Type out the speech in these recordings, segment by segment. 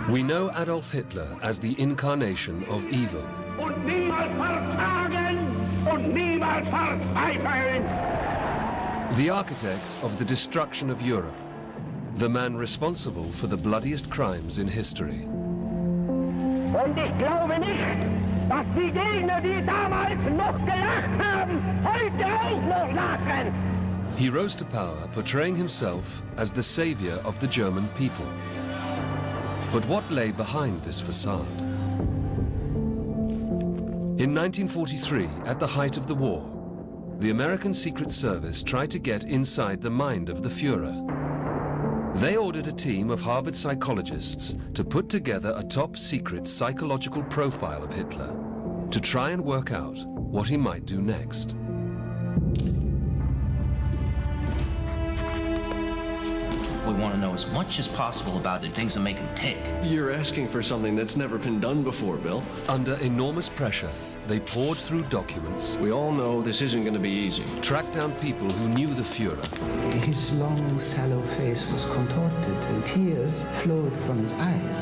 We know Adolf Hitler as the incarnation of evil. Und niemals verzagen und niemals verzweifeln. The architect of the destruction of Europe, the man responsible for the bloodiest crimes in history. Und ich glaube nicht, dass die Gegner, die damals noch gelacht haben, heute auch noch lachen. He rose to power portraying himself as the savior of the German people. But what lay behind this facade? In 1943, at the height of the war, the American Secret Service tried to get inside the mind of the Führer. They ordered a team of Harvard psychologists to put together a top-secret psychological profile of Hitler to try and work out what he might do next. We want to know as much as possible about the things that make him tick. You're asking for something that's never been done before, Bill. Under enormous pressure, they poured through documents. We all know this isn't going to be easy. Tracked down people who knew the Führer. His long, sallow face was contorted, and tears flowed from his eyes.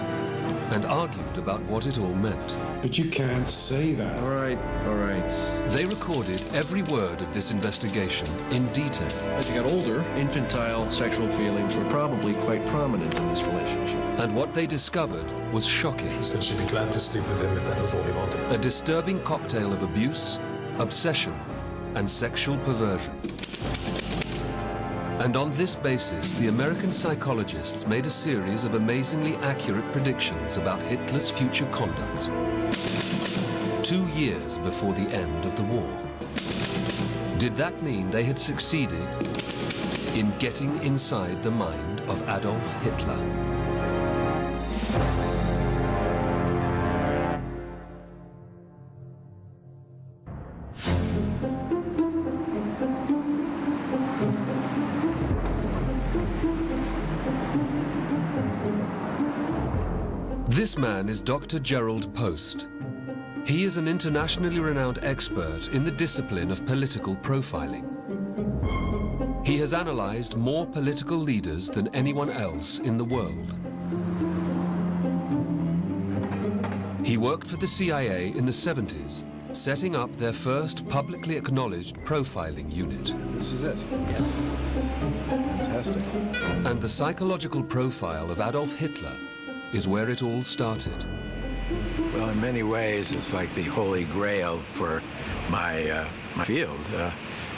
And argued about what it all meant. But you can't say that. All right, all right. They recorded every word of this investigation in detail. As you got older, infantile sexual feelings were probably quite prominent in this relationship. And what they discovered was shocking. She said she'd be glad to sleep with him if that was all he wanted. A disturbing cocktail of abuse, obsession, and sexual perversion. And on this basis, the American psychologists made a series of amazingly accurate predictions about Hitler's future conduct. 2 years before the end of the war. Did that mean they had succeeded in getting inside the mind of Adolf Hitler? This man is Dr. Gerald Post. He is an internationally renowned expert in the discipline of political profiling. He has analyzed more political leaders than anyone else in the world. He worked for the CIA in the 70s, setting up their first publicly acknowledged profiling unit. This is it. Yeah. Fantastic. And the psychological profile of Adolf Hitler is where it all started. Well, in many ways, it's like the holy grail for my field.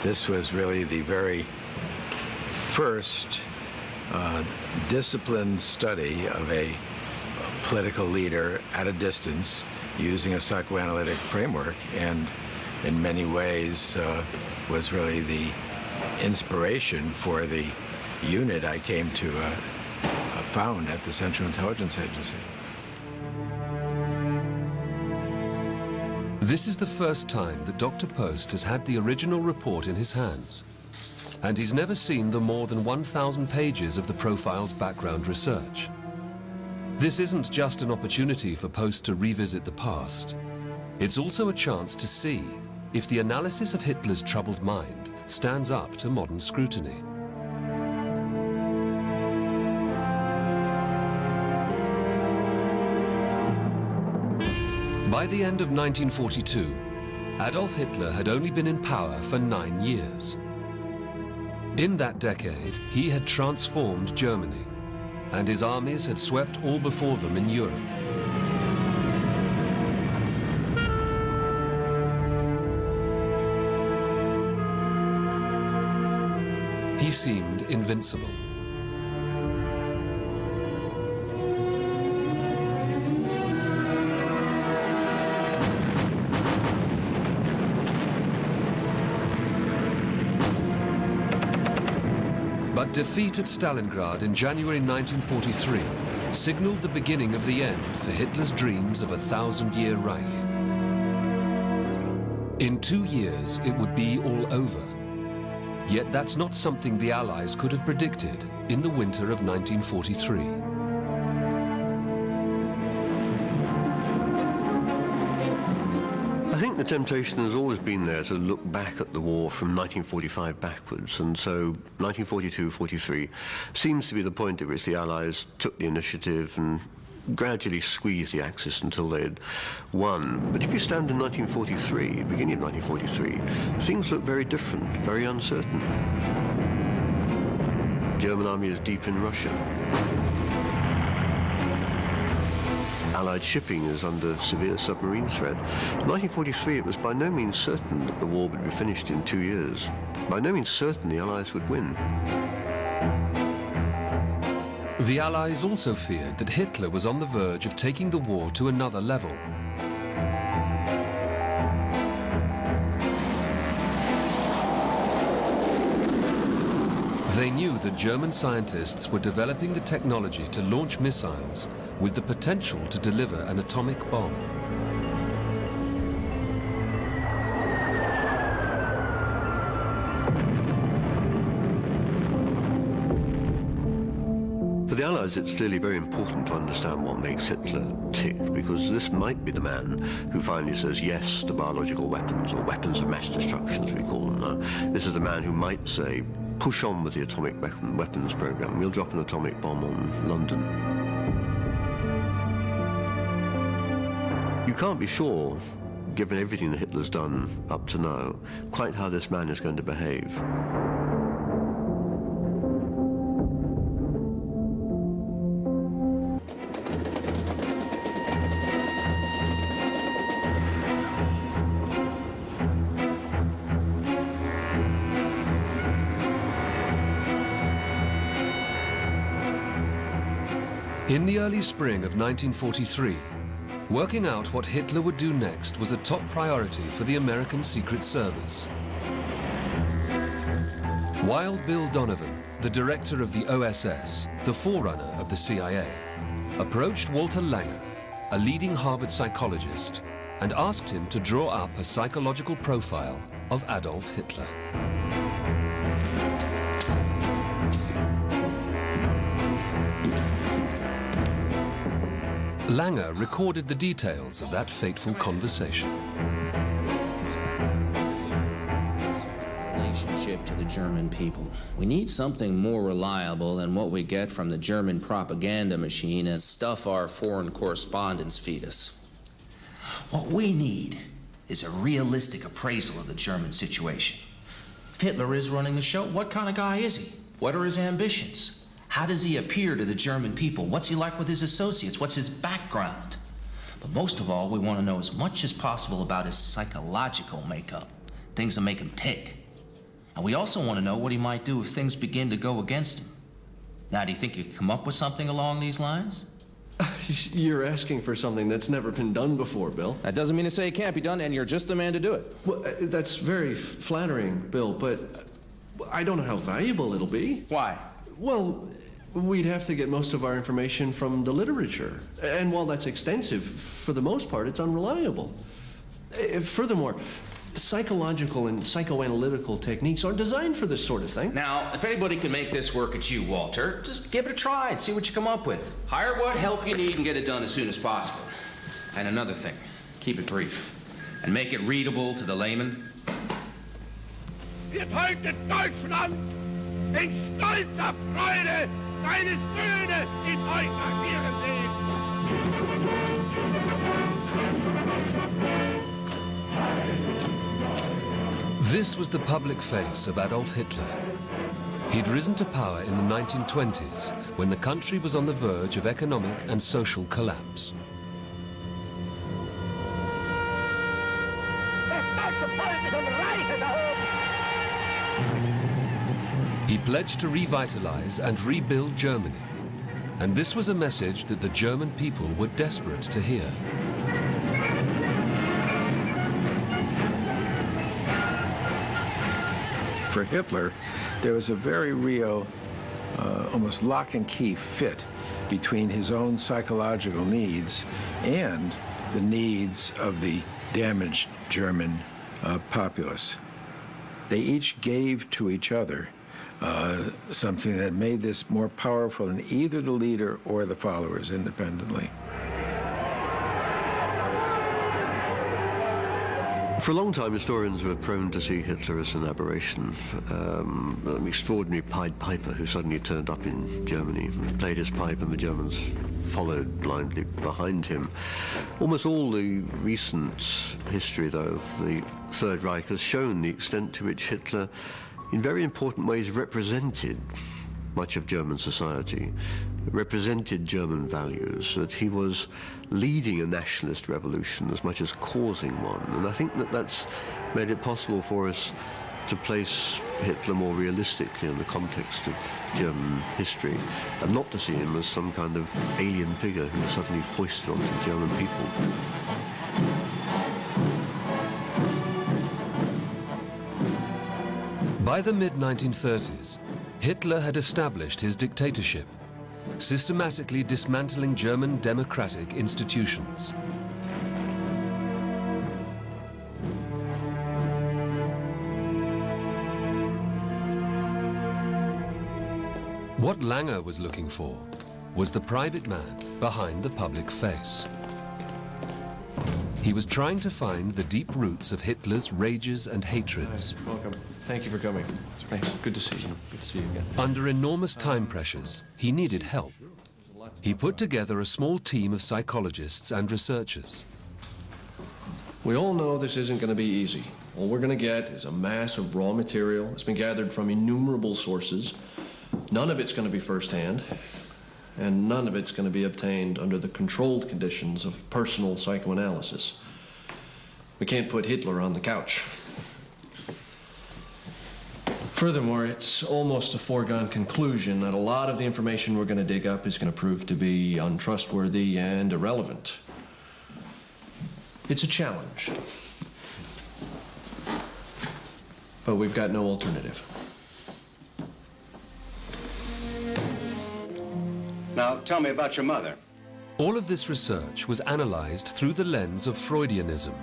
This was really the very first disciplined study of a political leader at a distance using a psychoanalytic framework, and in many ways was really the inspiration for the unit I came to found at the Central Intelligence Agency. This is the first time that Dr. Post has had the original report in his hands, and he's never seen the more than 1,000 pages of the profile's background research. This isn't just an opportunity for Post to revisit the past. It's also a chance to see if the analysis of Hitler's troubled mind stands up to modern scrutiny. By the end of 1942, Adolf Hitler had only been in power for 9 years. In that decade, he had transformed Germany, and his armies had swept all before them in Europe. He seemed invincible. But defeat at Stalingrad in January 1943 signaled the beginning of the end for Hitler's dreams of a 1,000-year Reich. In 2 years, it would be all over. Yet that's not something the Allies could have predicted in the winter of 1943. I think the temptation has always been there to look back at the war from 1945 backwards, and so 1942-43 seems to be the point at which the Allies took the initiative and gradually squeezed the Axis until they had won. But if you stand in 1943, beginning of 1943, things look very different, very uncertain. The German army is deep in Russia. Allied shipping is under severe submarine threat. In 1943, it was by no means certain that the war would be finished in 2 years. By no means certain the Allies would win. The Allies also feared that Hitler was on the verge of taking the war to another level. They knew that German scientists were developing the technology to launch missiles with the potential to deliver an atomic bomb. For the Allies, it's clearly very important to understand what makes Hitler tick, because this might be the man who finally says yes to biological weapons, or weapons of mass destruction, as we call them now. This is the man who might say, push on with the atomic weapons program. We'll drop an atomic bomb on London. You can't be sure, given everything that Hitler's done up to now, quite how this man is going to behave. In the early spring of 1943, working out what Hitler would do next was a top priority for the American Secret Service. Wild Bill Donovan, the director of the OSS, the forerunner of the CIA, approached Walter Lange, a leading Harvard psychologist, and asked him to draw up a psychological profile of Adolf Hitler. Lange recorded the details of that fateful conversation. Relationship to the German people. We need something more reliable than what we get from the German propaganda machine and stuff our foreign correspondents feed us. What we need is a realistic appraisal of the German situation. If Hitler is running the show, what kind of guy is he? What are his ambitions? How does he appear to the German people? What's he like with his associates? What's his background? But most of all, we want to know as much as possible about his psychological makeup, things that make him tick. And we also want to know what he might do if things begin to go against him. Now, do you think you could come up with something along these lines? You're asking for something that's never been done before, Bill. That doesn't mean to say it can't be done, and you're just the man to do it. Well, that's very flattering, Bill, but I don't know how valuable it'll be. Why? Well, we'd have to get most of our information from the literature. And while that's extensive, for the most part, it's unreliable. Furthermore, psychological and psychoanalytical techniques aren't designed for this sort of thing. Now, if anybody can make this work, it's you, Walter. Just give it a try and see what you come up with. Hire what help you need and get it done as soon as possible. And another thing, keep it brief. And make it readable to the layman. Wird heute Deutschland in stolzer Freude seine Söhne in euch agieren sehen. This was the public face of Adolf Hitler. He'd risen to power in the 1920s, when the country was on the verge of economic and social collapse. Das deutsche Volk ist um Reiches erhoben. He pledged to revitalize and rebuild Germany. And this was a message that the German people were desperate to hear. For Hitler, there was a very real, almost lock and key fit between his own psychological needs and the needs of the damaged German populace. They each gave to each other something that made this more powerful than either the leader or the followers independently. For a long time, historians were prone to see Hitler as an aberration, an extraordinary Pied Piper who suddenly turned up in Germany, played his pipe, and the Germans followed blindly behind him. Almost all the recent history, though, of the Third Reich has shown the extent to which Hitler, in very important ways, represented much of German society, represented German values, that he was leading a nationalist revolution as much as causing one. And I think that that's made it possible for us to place Hitler more realistically in the context of German history, and not to see him as some kind of alien figure who was suddenly foisted onto German people. By the mid-1930s, Hitler had established his dictatorship, systematically dismantling German democratic institutions. What Lange was looking for was the private man behind the public face. He was trying to find the deep roots of Hitler's rages and hatreds. Hi, welcome. Thank you for coming. Thanks. Good to see you. Good to see you again. Under enormous time pressures, he needed help. He put together a small team of psychologists and researchers. We all know this isn't going to be easy. All we're going to get is a mass of raw material. It's been gathered from innumerable sources. None of it's going to be firsthand, and none of it's going to be obtained under the controlled conditions of personal psychoanalysis. We can't put Hitler on the couch. Furthermore, it's almost a foregone conclusion that a lot of the information we're going to dig up is going to prove to be untrustworthy and irrelevant. It's a challenge. But we've got no alternative. Now, tell me about your mother. All of this research was analyzed through the lens of Freudianism.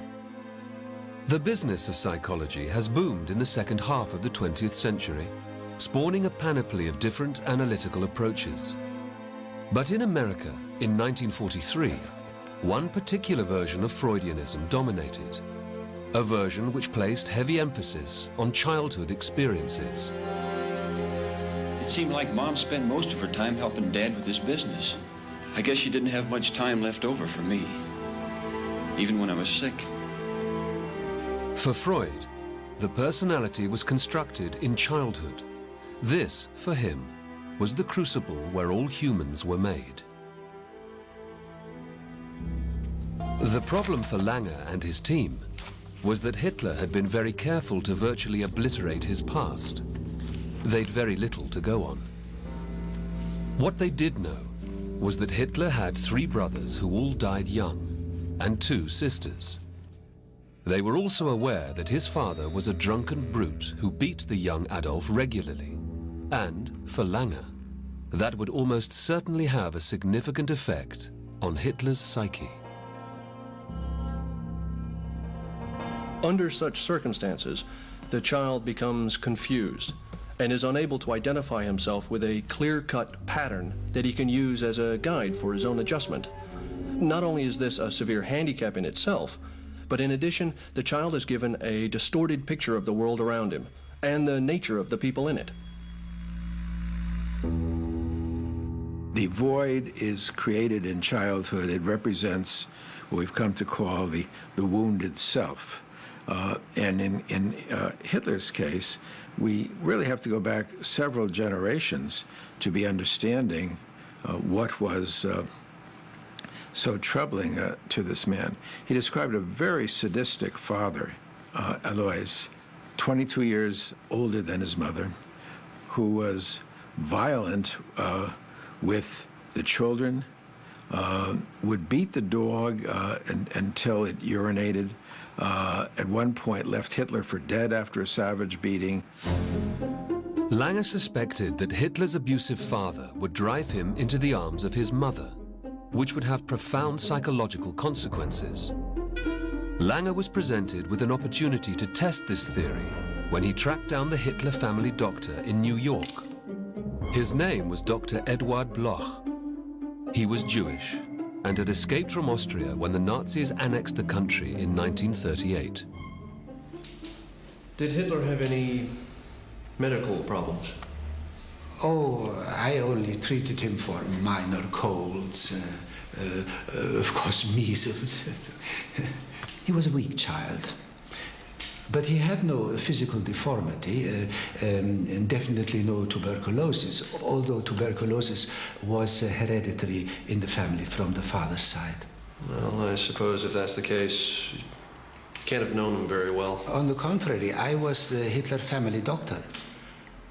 The business of psychology has boomed in the second half of the 20th century, spawning a panoply of different analytical approaches. But in America, in 1943, one particular version of Freudianism dominated, a version which placed heavy emphasis on childhood experiences. It seemed like Mom spent most of her time helping Dad with his business. I guess she didn't have much time left over for me, even when I was sick. For Freud, the personality was constructed in childhood. This, for him, was the crucible where all humans were made. The problem for Lange and his team was that Hitler had been very careful to virtually obliterate his past. They'd very little to go on. What they did know was that Hitler had 3 brothers who all died young, and 2 sisters. They were also aware that his father was a drunken brute who beat the young Adolf regularly. And, for Lange, that would almost certainly have a significant effect on Hitler's psyche. Under such circumstances, the child becomes confused and is unable to identify himself with a clear-cut pattern that he can use as a guide for his own adjustment. Not only is this a severe handicap in itself, but in addition, the child is given a distorted picture of the world around him and the nature of the people in it. The void is created in childhood. It represents what we've come to call the wounded self. And in Hitler's case, we really have to go back several generations to be understanding what was so troubling to this man. He described a very sadistic father, Alois, 22 years older than his mother, who was violent with the children, would beat the dog until it urinated, at one point left Hitler for dead after a savage beating. Lange suspected that Hitler's abusive father would drive him into the arms of his mother, which would have profound psychological consequences. Lange was presented with an opportunity to test this theory when he tracked down the Hitler family doctor in New York. His name was Dr. Eduard Bloch. He was Jewish and had escaped from Austria when the Nazis annexed the country in 1938. Did Hitler have any medical problems? Oh, I only treated him for minor colds, of course, measles. He was a weak child. But he had no physical deformity, and definitely no tuberculosis, although tuberculosis was hereditary in the family from the father's side. Well, I suppose if that's the case, you can't have known him very well. On the contrary, I was the Hitler family doctor.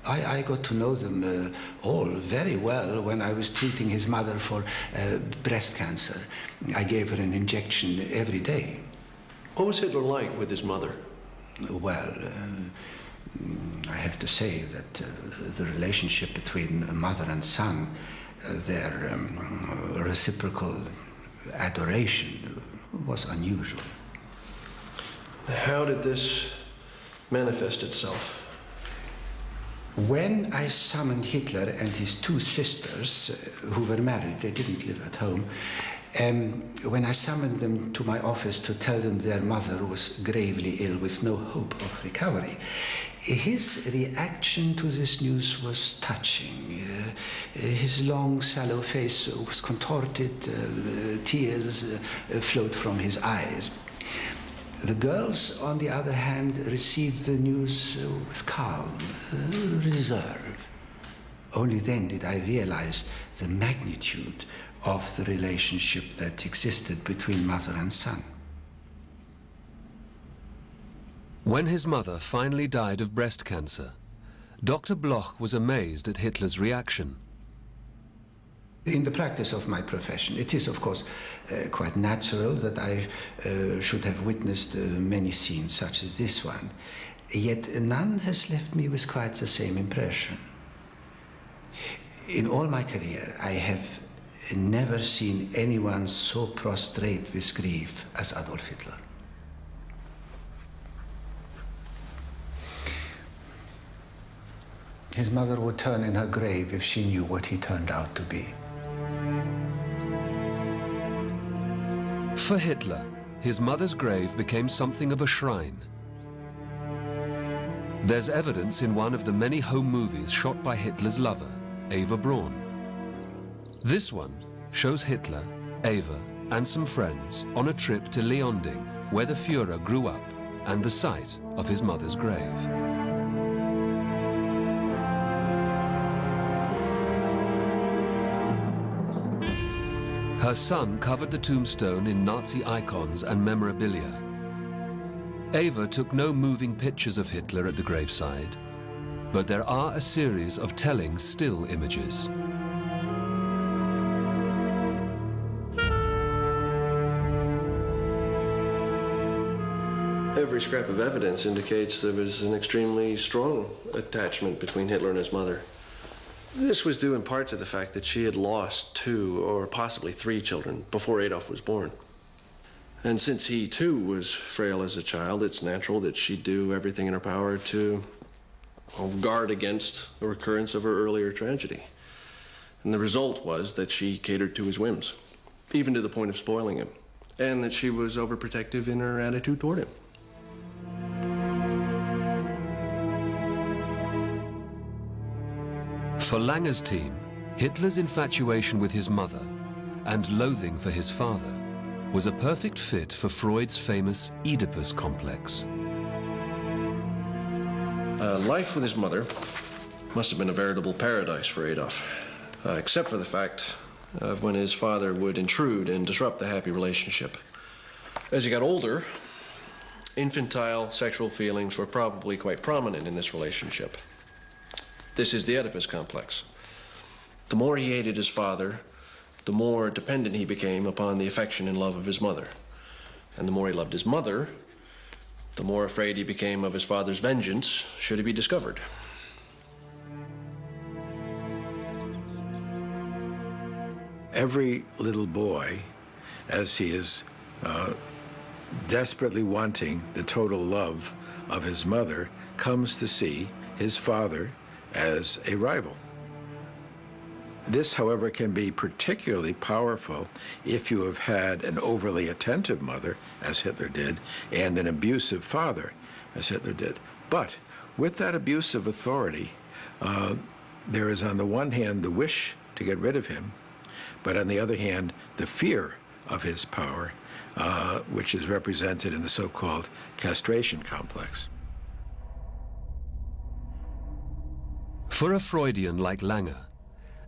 I got to know them all very well when I was treating his mother for breast cancer. I gave her an injection every day. What was Hitler like with his mother? Well, I have to say that the relationship between a mother and son, their reciprocal adoration was unusual. How did this manifest itself? When I summoned Hitler and his two sisters, who were married, they didn't live at home, when I summoned them to my office to tell them their mother was gravely ill with no hope of recovery, his reaction to this news was touching. His long, sallow face was contorted, tears flowed from his eyes. The girls, on the other hand, received the news with calm, reserve. Only then did I realize the magnitude of the relationship that existed between mother and son. When his mother finally died of breast cancer, Dr. Bloch was amazed at Hitler's reaction. In the practice of my profession, it is, of course, quite natural that I should have witnessed many scenes such as this one. Yet none has left me with quite the same impression. In all my career, I have never seen anyone so prostrate with grief as Adolf Hitler. His mother would turn in her grave if she knew what he turned out to be. For Hitler, his mother's grave became something of a shrine. There's evidence in one of the many home movies shot by Hitler's lover, Eva Braun. This one shows Hitler, Eva, and some friends on a trip to Leonding, where the Führer grew up, and the site of his mother's grave. Her son covered the tombstone in Nazi icons and memorabilia. Eva took no moving pictures of Hitler at the graveside, but there are a series of telling still images. Every scrap of evidence indicates there was an extremely strong attachment between Hitler and his mother. This was due in part to the fact that she had lost 2 or possibly 3 children before Adolf was born. And since he, too, was frail as a child, it's natural that she'd do everything in her power to guard against the recurrence of her earlier tragedy. And the result was that she catered to his whims, even to the point of spoiling him, and that she was overprotective in her attitude toward him. For Langer's team, Hitler's infatuation with his mother and loathing for his father was a perfect fit for Freud's famous Oedipus complex. Life with his mother must have been a veritable paradise for Adolf, except for the fact of when his father would intrude and disrupt the happy relationship. As he got older, infantile sexual feelings were probably quite prominent in this relationship. This is the Oedipus complex. The more he hated his father, the more dependent he became upon the affection and love of his mother. And the more he loved his mother, the more afraid he became of his father's vengeance should he be discovered. Every little boy, as he is desperately wanting the total love of his mother, comes to see his father as a rival. This, however, can be particularly powerful if you have had an overly attentive mother, as Hitler did, and an abusive father, as Hitler did. But with that abuse of authority, there is on the one hand the wish to get rid of him, but on the other hand, the fear of his power, which is represented in the so-called castration complex. For a Freudian like Lange,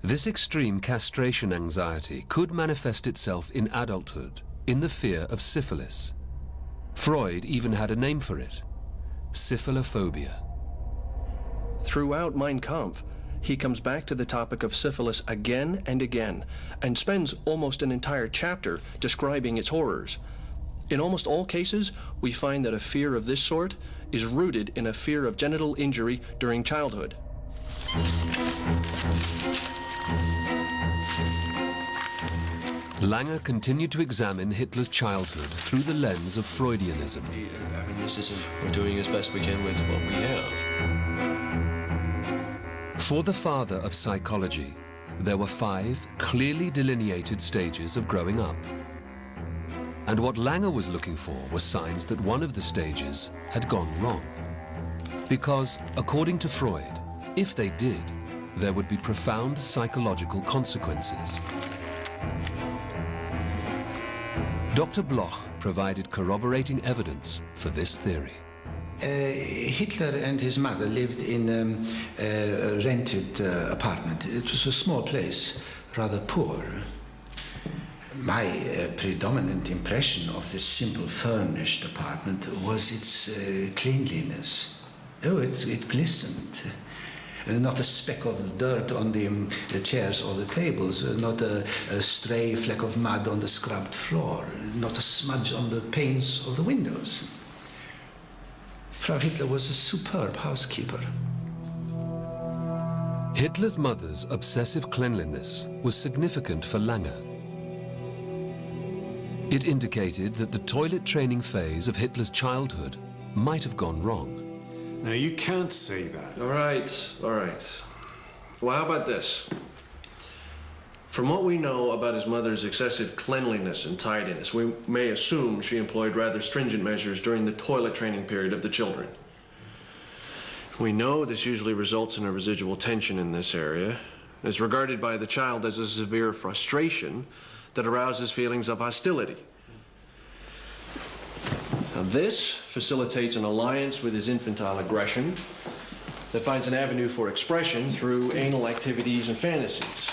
this extreme castration anxiety could manifest itself in adulthood in the fear of syphilis. Freud even had a name for it: syphiliphobia. Throughout Mein Kampf, he comes back to the topic of syphilis again and again, and spends almost an entire chapter describing its horrors. In almost all cases, we find that a fear of this sort is rooted in a fear of genital injury during childhood. Lange continued to examine Hitler's childhood through the lens of Freudianism. I mean, we're doing as best we can with what we have. For the father of psychology, there were 5 clearly delineated stages of growing up. And what Lange was looking for was signs that one of the stages had gone wrong. Because, according to Freud, if they did, there would be profound psychological consequences. Dr. Bloch provided corroborating evidence for this theory. Hitler and his mother lived in a rented apartment. It was a small place, rather poor. My predominant impression of this simple furnished apartment was its cleanliness. Oh, it glistened. Not a speck of dirt on the chairs or the tables, not a stray fleck of mud on the scrubbed floor, not a smudge on the panes of the windows. Frau Hitler was a superb housekeeper. Hitler's mother's obsessive cleanliness was significant for Lange. It indicated that the toilet training phase of Hitler's childhood might have gone wrong. Now, you can't say that. All right, all right. Well, how about this? From what we know about his mother's excessive cleanliness and tidiness, we may assume she employed rather stringent measures during the toilet training period of the children. We know this usually results in a residual tension in this area. It's regarded by the child as a severe frustration that arouses feelings of hostility. Now, this facilitates an alliance with his infantile aggression that finds an avenue for expression through anal activities and fantasies.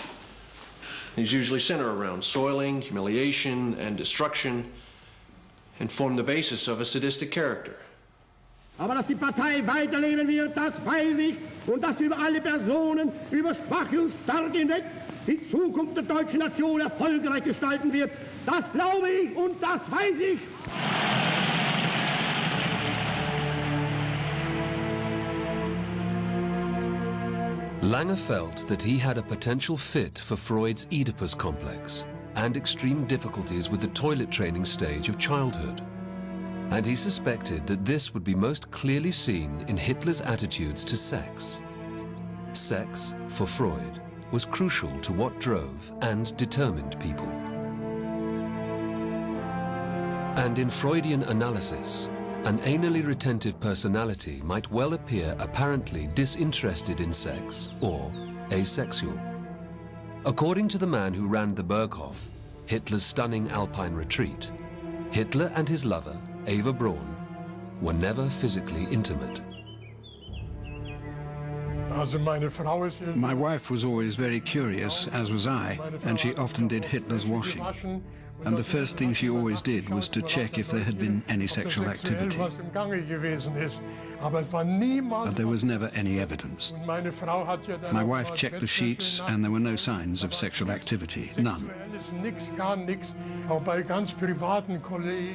These usually center around soiling, humiliation, and destruction, and form the basis of a sadistic character. Aber dass die Partei weiterleben wird, das weiß ich, und dass über alle Personen, über Schwache und Starke hinweg die Zukunft der deutschen Nation erfolgreich gestalten wird, das glaube ich und das weiß ich. Lange felt that he had a potential fit for Freud's Oedipus complex and extreme difficulties with the toilet training stage of childhood. And he suspected that this would be most clearly seen in Hitler's attitudes to sex. Sex, for Freud, was crucial to what drove and determined people. And in Freudian analysis, an anally retentive personality might well appear apparently disinterested in sex or asexual. According to the man who ran the Berghof, Hitler's stunning Alpine retreat, Hitler and his lover, Eva Braun, were never physically intimate. My wife was always very curious, as was I, and she often did Hitler's washing. And the first thing she always did was to check if there had been any sexual activity. But there was never any evidence. My wife checked the sheets, and there were no signs of sexual activity, none.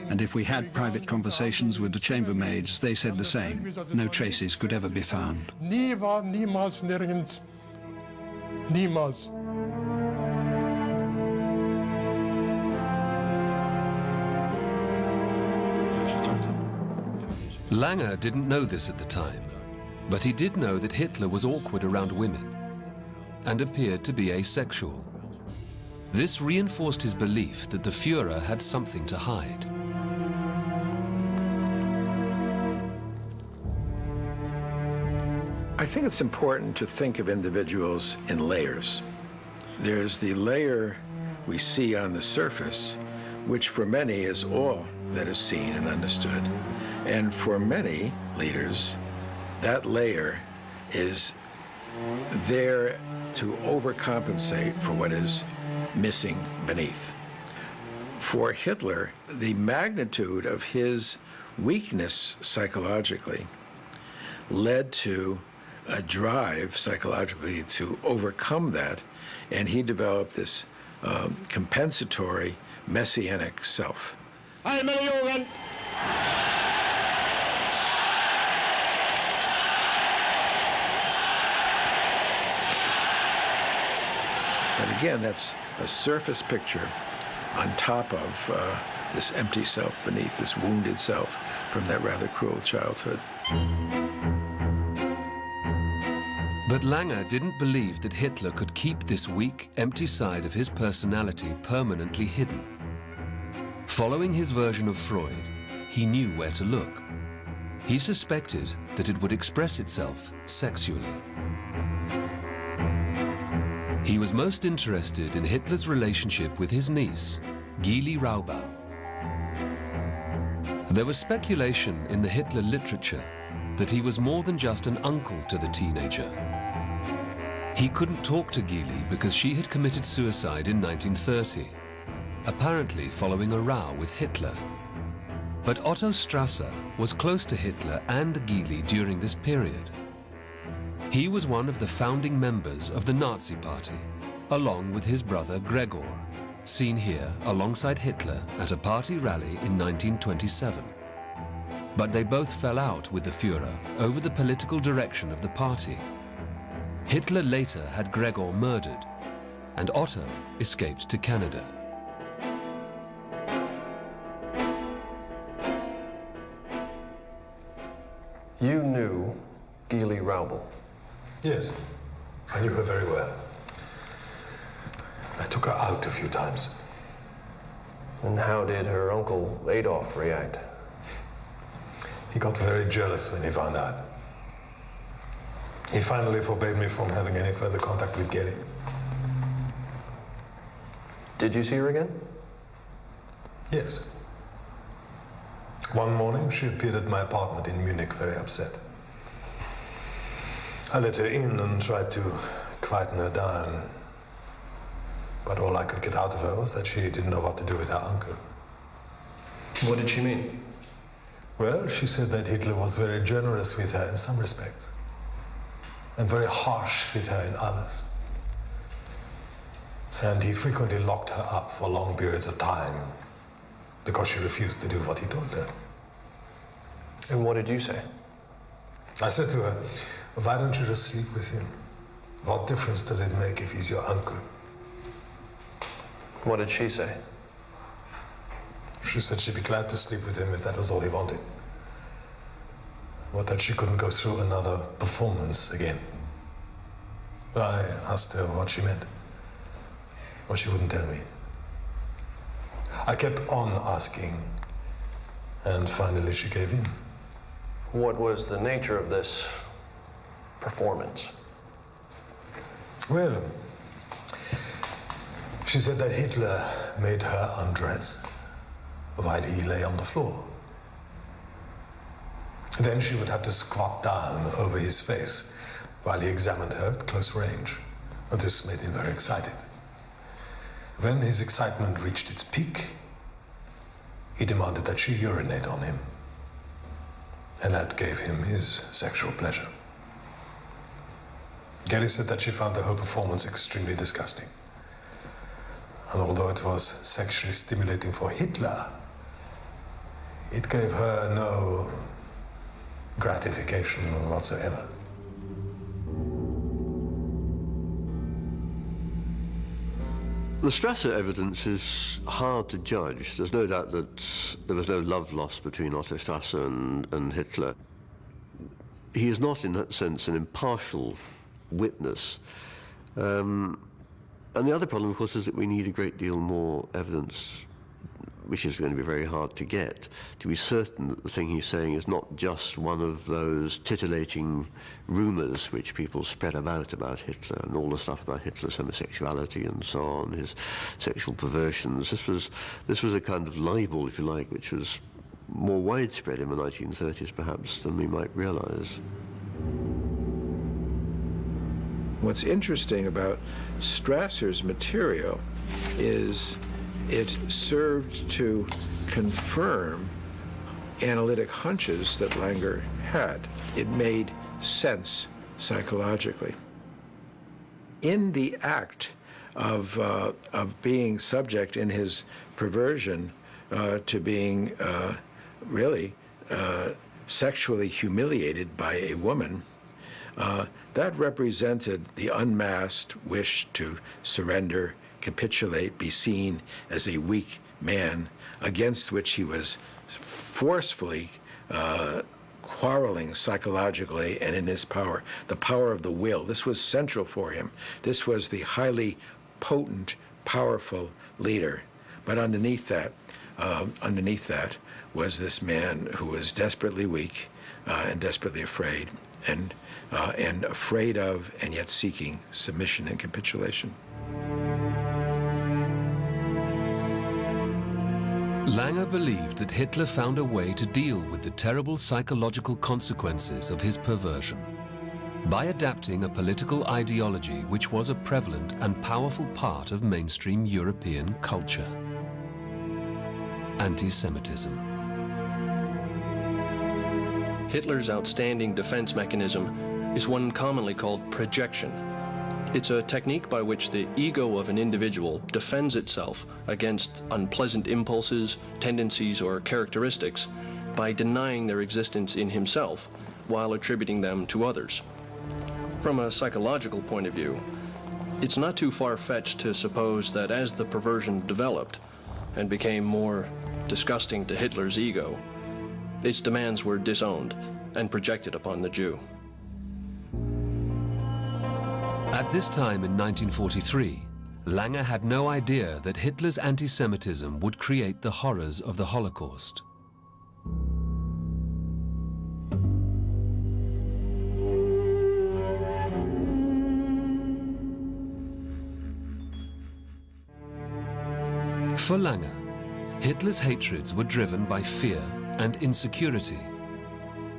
And if we had private conversations with the chambermaids, they said the same. No traces could ever be found. Niemals, nirgends. Niemals. Lange didn't know this at the time, but he did know that Hitler was awkward around women and appeared to be asexual. This reinforced his belief that the Führer had something to hide. I think it's important to think of individuals in layers. There's the layer we see on the surface, which for many is all that is seen and understood. And for many leaders, that layer is there to overcompensate for what is missing beneath. For Hitler, the magnitude of his weakness psychologically led to a drive psychologically to overcome that, and he developed this compensatory messianic self. But again, that's a surface picture on top of this empty self beneath, this wounded self from that rather cruel childhood. But Lange didn't believe that Hitler could keep this weak, empty side of his personality permanently hidden. Following his version of Freud, he knew where to look. He suspected that it would express itself sexually. He was most interested in Hitler's relationship with his niece, Gyli Raubal. There was speculation in the Hitler literature that he was more than just an uncle to the teenager. He couldn't talk to Gyli because she had committed suicide in 1930, apparently following a row with Hitler. But Otto Strasser was close to Hitler and Gyli during this period. He was one of the founding members of the Nazi Party, along with his brother Gregor, seen here alongside Hitler at a party rally in 1927. But they both fell out with the Führer over the political direction of the party. Hitler later had Gregor murdered, and Otto escaped to Canada. You knew Gyli Raubal? Yes, I knew her very well. I took her out a few times. And how did her uncle Adolf react? He got very jealous when he found out. He finally forbade me from having any further contact with Gyli. Did you see her again? Yes. One morning, she appeared at my apartment in Munich, very upset. I let her in and tried to quieten her down. But all I could get out of her was that she didn't know what to do with her uncle. What did she mean? Well, she said that Hitler was very generous with her in some respects, and very harsh with her in others. And he frequently locked her up for long periods of time because she refused to do what he told her. And what did you say? I said to her, why don't you just sleep with him? What difference does it make if he's your uncle? What did she say? She said she'd be glad to sleep with him if that was all he wanted. But that she couldn't go through another performance again. I asked her what she meant. But she wouldn't tell me. I kept on asking, and finally she gave in. What was the nature of this performance? Well, she said that Hitler made her undress while he lay on the floor. Then she would have to squat down over his face while he examined her at close range. And this made him very excited. When his excitement reached its peak, he demanded that she urinate on him. And that gave him his sexual pleasure. Gyli said that she found the whole performance extremely disgusting. And although it was sexually stimulating for Hitler, it gave her no gratification whatsoever. The Strasser evidence is hard to judge. There's no doubt that there was no love lost between Otto Strasser and Hitler. He is not, in that sense, an impartial witness. And the other problem, of course, is that we need a great deal more evidence which is going to be very hard to get, to be certain that the thing he's saying is not just one of those titillating rumours which people spread about Hitler, and all the stuff about Hitler's homosexuality and so on, his sexual perversions. This was a kind of libel, if you like, which was more widespread in the 1930s, perhaps, than we might realize. What's interesting about Strasser's material is it served to confirm analytic hunches that Langer had. It made sense psychologically. In the act of being subject in his perversion to being really sexually humiliated by a woman, that represented the unmasked wish to surrender, capitulate, be seen as a weak man against which he was forcefully quarreling psychologically and in his power, the power of the will. This was central for him. This was the highly potent, powerful leader. But underneath that was this man who was desperately weak and desperately afraid, and afraid of and yet seeking submission and capitulation. Langer believed that Hitler found a way to deal with the terrible psychological consequences of his perversion by adapting a political ideology which was a prevalent and powerful part of mainstream European culture: anti-Semitism. Hitler's outstanding defense mechanism is one commonly called projection. It's a technique by which the ego of an individual defends itself against unpleasant impulses, tendencies, or characteristics by denying their existence in himself while attributing them to others. From a psychological point of view, it's not too far-fetched to suppose that as the perversion developed and became more disgusting to Hitler's ego, its demands were disowned and projected upon the Jew. At this time in 1943, Langer had no idea that Hitler's anti-Semitism would create the horrors of the Holocaust. For Langer, Hitler's hatreds were driven by fear and insecurity.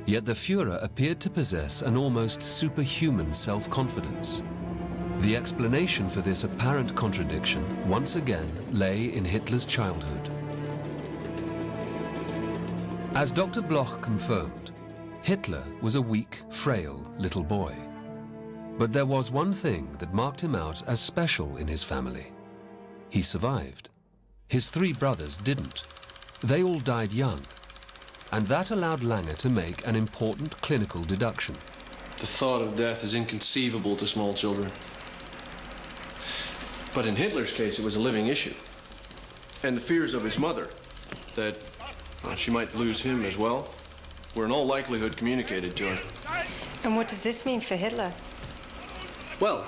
Yet the Führer appeared to possess an almost superhuman self-confidence. The explanation for this apparent contradiction once again lay in Hitler's childhood. As Dr. Bloch confirmed, Hitler was a weak, frail little boy. But there was one thing that marked him out as special in his family. He survived. His 3 brothers didn't. They all died young. And that allowed Langer to make an important clinical deduction. The thought of death is inconceivable to small children. But in Hitler's case, it was a living issue. And the fears of his mother, that she might lose him as well, were in all likelihood communicated to him. And what does this mean for Hitler? Well,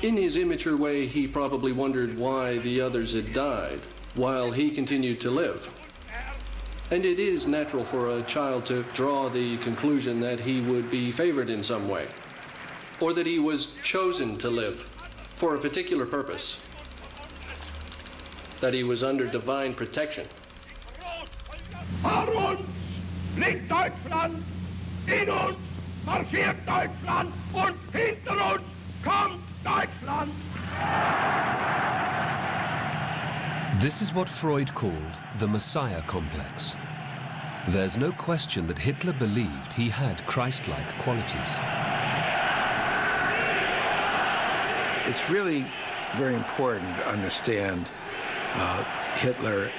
in his immature way, he probably wondered why the others had died while he continued to live. And it is natural for a child to draw the conclusion that he would be favored in some way, or that he was chosen to live for a particular purpose, that he was under divine protection. Vor uns liegt Deutschland, in uns marschiert Deutschland und hinter uns kommt Deutschland. This is what Freud called the Messiah complex. There's no question that Hitler believed he had Christ-like qualities. It's really very important to understand Hitler,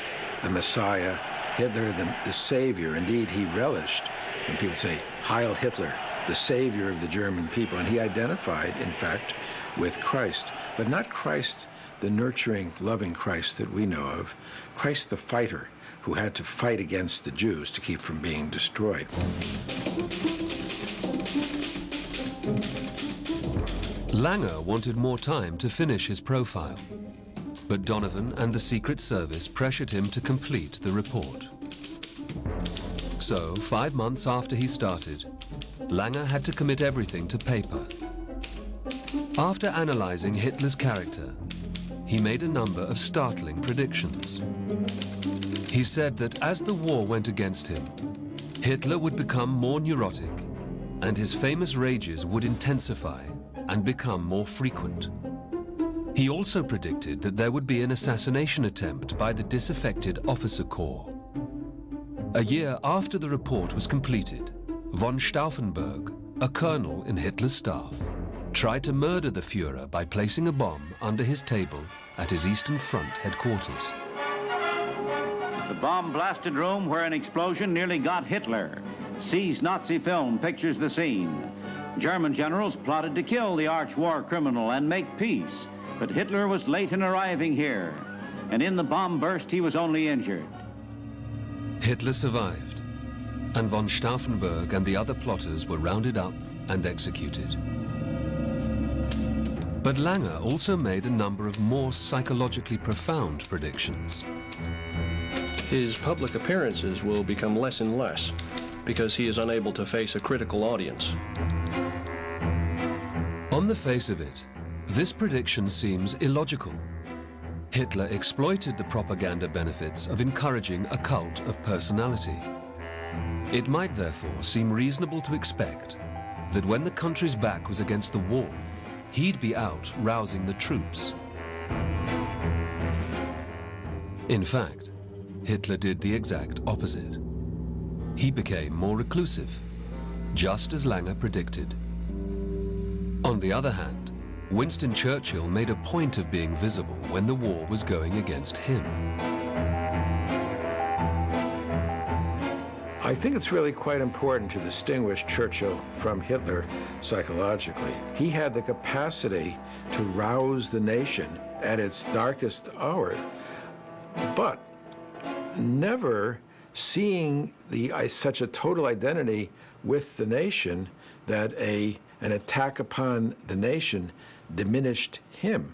the Messiah, Hitler, the Savior. Indeed, he relished when people say, Heil Hitler, the Savior of the German people. And he identified, in fact, with Christ, but not Christ, the nurturing, loving Christ that we know of, Christ the fighter who had to fight against the Jews to keep from being destroyed. Langer wanted more time to finish his profile. But Donovan and the Secret Service pressured him to complete the report. So, 5 months after he started, Langer had to commit everything to paper. After analyzing Hitler's character, he made a number of startling predictions. He said that as the war went against him, Hitler would become more neurotic, and his famous rages would intensify and become more frequent. He also predicted that there would be an assassination attempt by the disaffected officer corps. A year after the report was completed, von Stauffenberg, a colonel in Hitler's staff, tried to murder the Führer by placing a bomb under his table at his Eastern Front headquarters. The bomb-blasted room where an explosion nearly got Hitler. See's Nazi film pictures the scene. German generals plotted to kill the arch-war criminal and make peace, but Hitler was late in arriving here, and in the bomb burst he was only injured. Hitler survived, and von Stauffenberg and the other plotters were rounded up and executed. But Langer also made a number of more psychologically profound predictions. His public appearances will become less and less because he is unable to face a critical audience. On the face of it, this prediction seems illogical. Hitler exploited the propaganda benefits of encouraging a cult of personality. It might therefore seem reasonable to expect that when the country's back was against the wall, he'd be out rousing the troops. In fact, Hitler did the exact opposite. He became more reclusive, just as Langer predicted. On the other hand, Winston Churchill made a point of being visible when the war was going against him. I think it's really quite important to distinguish Churchill from Hitler psychologically. He had the capacity to rouse the nation at its darkest hour, but never seeing such a total identity with the nation that an attack upon the nation diminished him.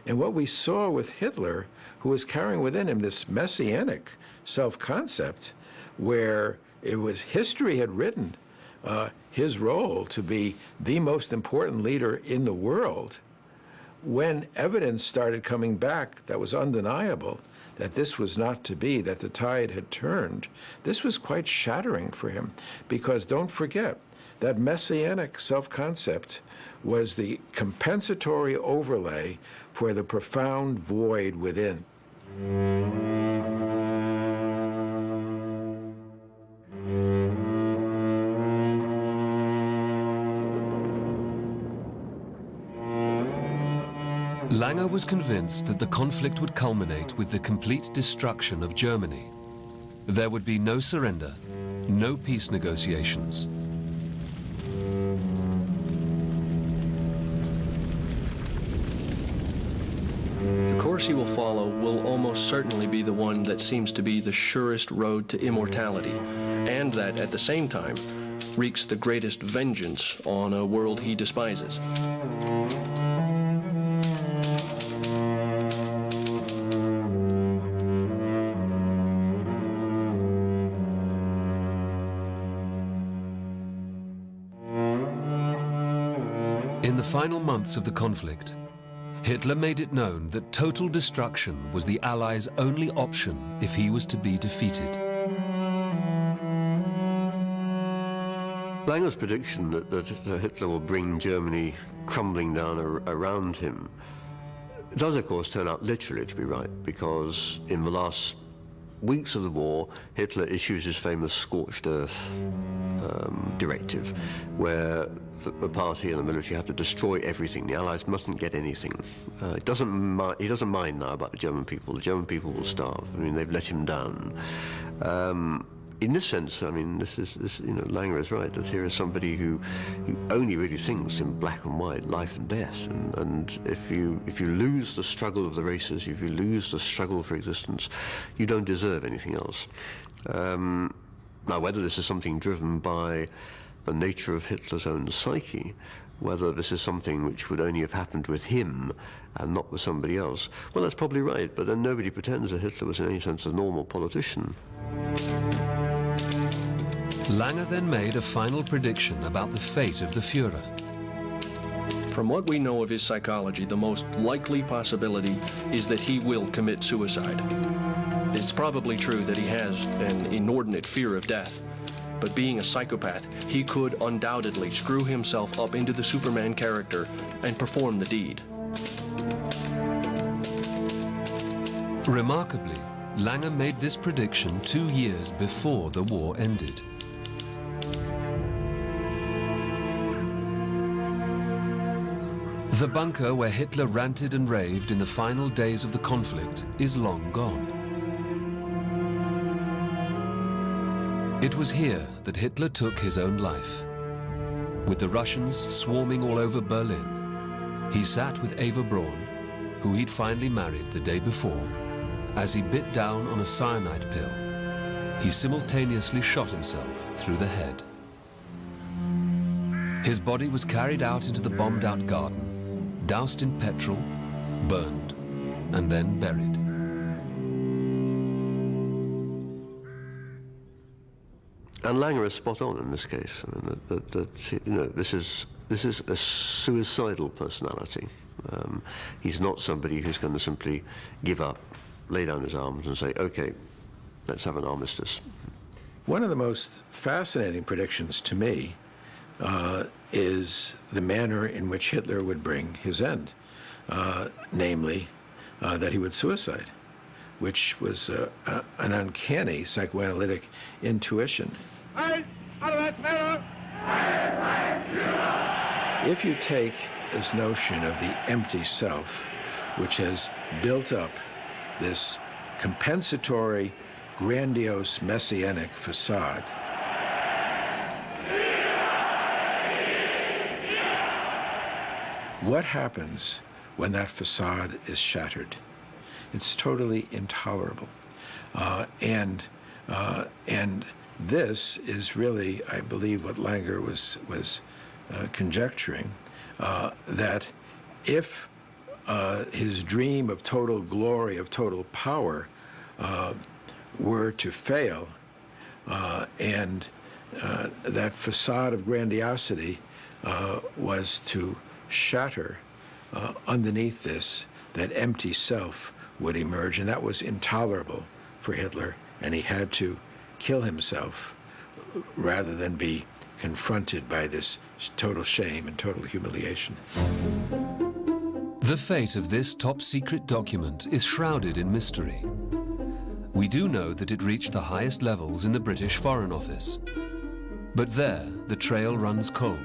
And what we saw with Hitler, who was carrying within him this messianic self-concept, where it was history had written his role to be the most important leader in the world, when evidence started coming back that was undeniable, that this was not to be, that the tide had turned, this was quite shattering for him. Because don't forget, that messianic self-concept was the compensatory overlay for the profound void within. Langer was convinced that the conflict would culminate with the complete destruction of Germany. There would be no surrender, no peace negotiations. The course he will follow will almost certainly be the one that seems to be the surest road to immortality, and that, at the same time, wreaks the greatest vengeance on a world he despises. In the final months of the conflict, Hitler made it known that total destruction was the Allies' only option if he was to be defeated. Langer's prediction that Hitler will bring Germany crumbling down around him does, of course, turn out literally to be right, because in the last weeks of the war, Hitler issues his famous scorched earth directive, where the party and the military have to destroy everything. The Allies mustn't get anything. He doesn't mind now about the German people. The German people will starve. I mean, they've let him down. In this sense, I mean, Langer is right, that here is somebody who only really thinks in black and white, life and death. And if you lose the struggle of the races, if you lose the struggle for existence, you don't deserve anything else. Now, whether this is something driven by the nature of Hitler's own psyche, whether this is something which would only have happened with him and not with somebody else. Well, that's probably right, but then nobody pretends that Hitler was in any sense a normal politician. Lange then made a final prediction about the fate of the Führer. From what we know of his psychology, the most likely possibility is that he will commit suicide. It's probably true that he has an inordinate fear of death, but being a psychopath, he could undoubtedly screw himself up into the Superman character and perform the deed. Remarkably, Lange made this prediction 2 years before the war ended. The bunker where Hitler ranted and raved in the final days of the conflict is long gone. It was here that Hitler took his own life. With the Russians swarming all over Berlin, he sat with Eva Braun, who he'd finally married the day before. As he bit down on a cyanide pill, he simultaneously shot himself through the head. His body was carried out into the bombed-out garden, doused in petrol, burned, and then buried. And Lange is spot on in this case. I mean, this is a suicidal personality. He's not somebody who's going to simply give up, lay down his arms and say, okay, let's have an armistice. One of the most fascinating predictions to me is the manner in which Hitler would bring his end, namely that he would suicide, which was an uncanny psychoanalytic intuition. If you take this notion of the empty self, which has built up this compensatory, grandiose, messianic facade, what happens when that facade is shattered? It's totally intolerable. And this is really, I believe, what Lange was conjecturing, that if his dream of total glory, of total power, were to fail, and that facade of grandiosity was to shatter, underneath this, that empty self would emerge, and that was intolerable for Hitler, and he had to kill himself rather than be confronted by this total shame and total humiliation. The fate of this top-secret document is shrouded in mystery. We do know that it reached the highest levels in the British Foreign Office. But there, the trail runs cold.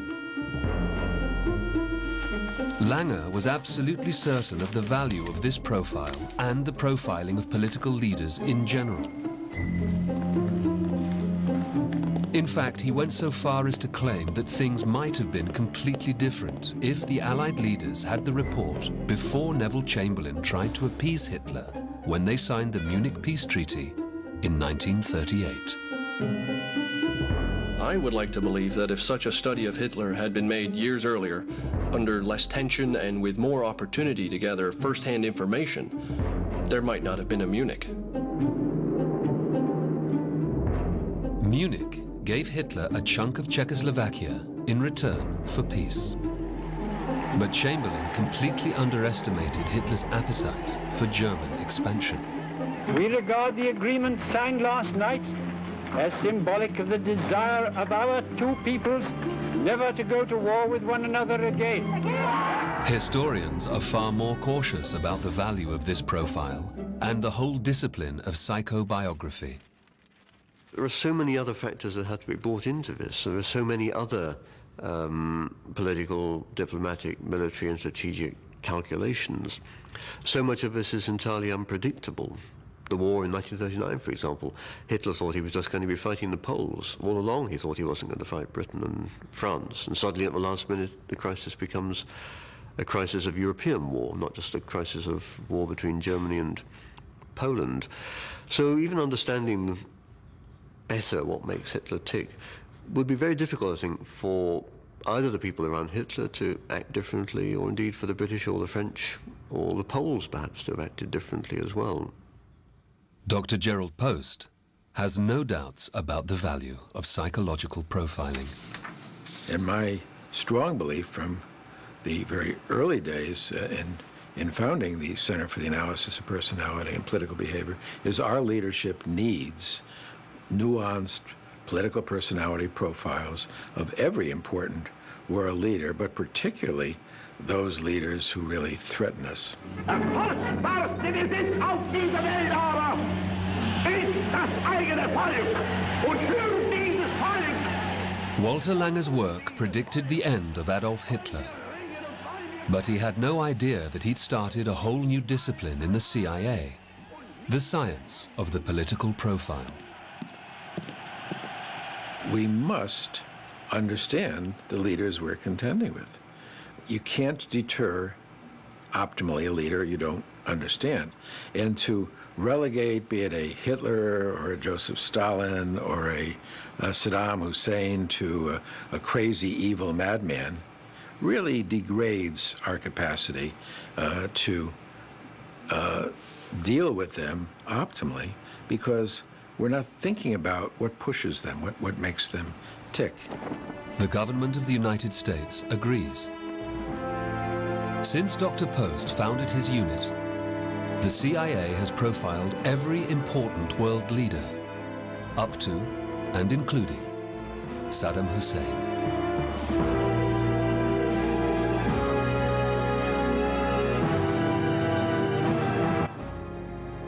Lange was absolutely certain of the value of this profile and the profiling of political leaders in general. In fact, he went so far as to claim that things might have been completely different if the Allied leaders had the report before Neville Chamberlain tried to appease Hitler when they signed the Munich Peace Treaty in 1938. I would like to believe that if such a study of Hitler had been made years earlier, under less tension and with more opportunity to gather first-hand information, there might not have been a Munich. Munich gave Hitler a chunk of Czechoslovakia in return for peace. But Chamberlain completely underestimated Hitler's appetite for German expansion. We regard the agreement signed last night as symbolic of the desire of our two peoples never to go to war with one another again. Historians are far more cautious about the value of this profile and the whole discipline of psychobiography. There are so many other factors that had to be brought into this. There are so many other political, diplomatic, military and strategic calculations. So much of this is entirely unpredictable. The war in 1939, for example, Hitler thought he was just going to be fighting the Poles. All along he thought he wasn't going to fight Britain and France. And suddenly at the last minute the crisis becomes a crisis of European war, not just a crisis of war between Germany and Poland. So even understanding better what makes Hitler tick would be very difficult, I think, for either the people around Hitler to act differently, or indeed for the British or the French or the Poles perhaps to have acted differently as well. Dr. Gerald Post has no doubts about the value of psychological profiling. And my strong belief from the very early days in founding the Center for the Analysis of Personality and Political Behavior is our leadership needs nuanced political personality profiles of every important world leader, but particularly those leaders who really threaten us. Walter Langer's work predicted the end of Adolf Hitler. But he had no idea that he'd started a whole new discipline in the CIA, the science of the political profile. We must understand the leaders we're contending with. You can't deter optimally a leader you don't understand. And to relegate, be it a Hitler or a Joseph Stalin or a Saddam Hussein, to a crazy, evil madman, really degrades our capacity to deal with them optimally, because we're not thinking about what pushes them, what makes them tick. The government of the United States agrees. Since Dr. Post founded his unit, the CIA has profiled every important world leader, up to and including Saddam Hussein.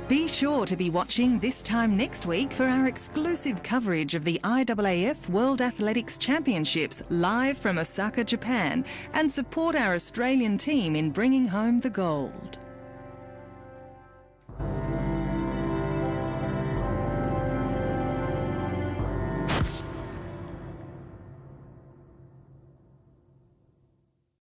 Be sure to be watching this time next week for our exclusive coverage of the IAAF World Athletics Championships live from Osaka, Japan, and support our Australian team in bringing home the gold.